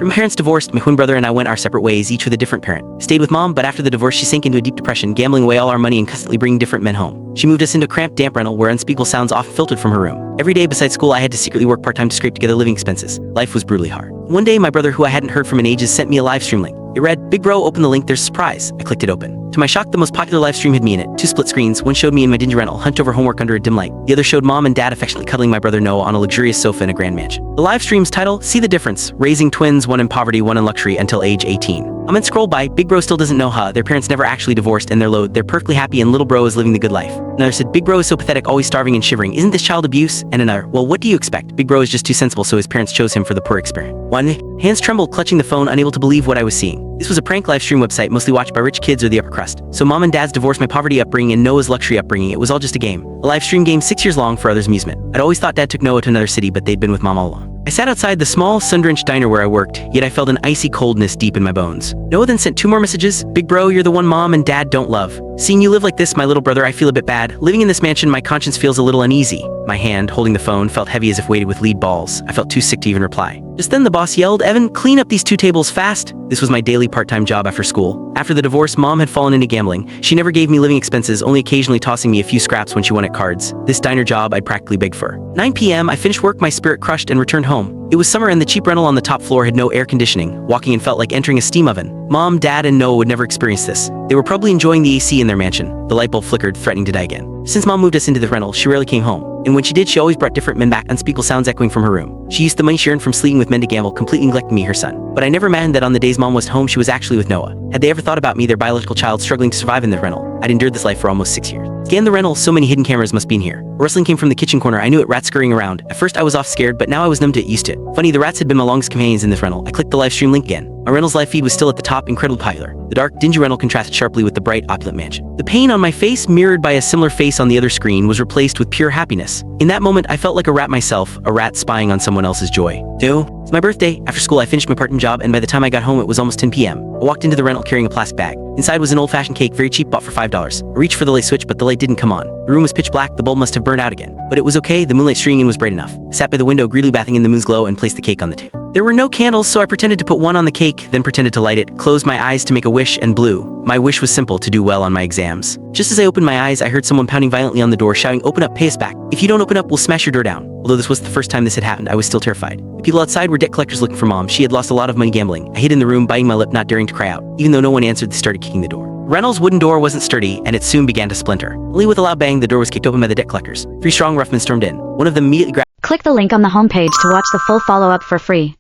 After my parents divorced, my twin brother and I went our separate ways, each with a different parent. I stayed with mom, but after the divorce she sank into a deep depression, gambling away all our money and constantly bringing different men home. She moved us into a cramped, damp rental where unspeakable sounds often filtered from her room. Every day besides school I had to secretly work part-time to scrape together living expenses. Life was brutally hard. One day my brother, who I hadn't heard from in ages, sent me a live stream link. It read, "Big bro, open the link, there's a surprise." I clicked it open. To my shock, the most popular live stream had me in it. Two split screens, one showed me in my dingy rental, hunched over homework under a dim light. The other showed mom and dad affectionately cuddling my brother Noah on a luxurious sofa in a grand mansion. The live stream's title, "See the Difference, Raising Twins, one in Poverty, one in Luxury until age 18. I meant scroll by, Big bro still doesn't know their parents never actually divorced and they're perfectly happy and little bro is living the good life. Another said, "Big bro is so pathetic, always starving and shivering. Isn't this child abuse?" And another, "Well, what do you expect? Big bro is just too sensible, so his parents chose him for the poor experiment." One, hands trembled, clutching the phone, unable to believe what I was seeing. This was a prank live stream website mostly watched by rich kids or the upper crust. So mom and dad's divorce, my poverty upbringing, and Noah's luxury upbringing, it was all just a game. A live stream game 6 years long for others' amusement. I'd always thought dad took Noah to another city, but they'd been with mom all along. I sat outside the small, sun-drenched diner where I worked, yet I felt an icy coldness deep in my bones. Noah then sent 2 more messages. "Big bro, you're the one mom and dad don't love. Seeing you live like this, my little brother, I feel a bit bad. Living in this mansion, my conscience feels a little uneasy." My hand, holding the phone, felt heavy as if weighted with lead balls. I felt too sick to even reply. Just then the boss yelled, "Evan, clean up these 2 tables fast." This was my daily part-time job after school. After the divorce, mom had fallen into gambling. She never gave me living expenses, only occasionally tossing me a few scraps when she won at cards. This diner job I'd practically beg for. 9 p.m. I finished work, my spirit crushed, and returned home. It was summer and the cheap rental on the top floor had no air conditioning. Walking in felt like entering a steam oven. Mom, dad, and Noah would never experience this. They were probably enjoying the AC in their mansion. The light bulb flickered, threatening to die again. Since mom moved us into the rental, she rarely came home. And when she did, she always brought different men back, unspeakable sounds echoing from her room. She used the money she earned from sleeping with men to gamble, completely neglecting me, her son. But I never imagined that on the days mom was home, she was actually with Noah. Had they ever thought about me, their biological child, struggling to survive in the rental? I'd endured this life for almost 6 years. Scanned the rental, so many hidden cameras must be in here. A rustling came from the kitchen corner. I knew it, rats scurrying around. At first I was off scared, but now I was numb to it, used to it. Funny, the rats had been my longest companions in this rental. I clicked the live stream link again. My rental's live feed was still at the top, incredibly popular. The dark, dingy rental contrasted sharply with the bright, opulent mansion. The pain on my face, mirrored by a similar face on the other screen, was replaced with pure happiness. In that moment, I felt like a rat myself, a rat spying on someone else's joy. It's my birthday. After school, I finished my part-time job, and by the time I got home, it was almost 10 p.m. I walked into the rental carrying a plastic bag. Inside was an old-fashioned cake, very cheap, bought for $5. I reached for the light switch, but the light didn't come on. The room was pitch black, the bulb must have burned out again. But it was okay, the moonlight streaming in was bright enough. I sat by the window, greedily bathing in the moon's glow, and placed the cake on the table. There were no candles, so I pretended to put one on the cake, then pretended to light it, closed my eyes to make a wish, and blew. My wish was simple, to do well on my exams. Just as I opened my eyes, I heard someone pounding violently on the door, shouting, "Open up, pay us back. If you don't open up, we'll smash your door down." Although this was the first time this had happened, I was still terrified. The people outside were debt collectors looking for mom. She had lost a lot of money gambling. I hid in the room, biting my lip, not daring to cry out. Even though no one answered, they started kicking the door. Rental's wooden door wasn't sturdy, and it soon began to splinter. Only with a loud bang, the door was kicked open by the debt collectors. 3 strong rough men stormed in. One of them immediately grabbed. Click the link on the homepage to watch the full follow-up for free.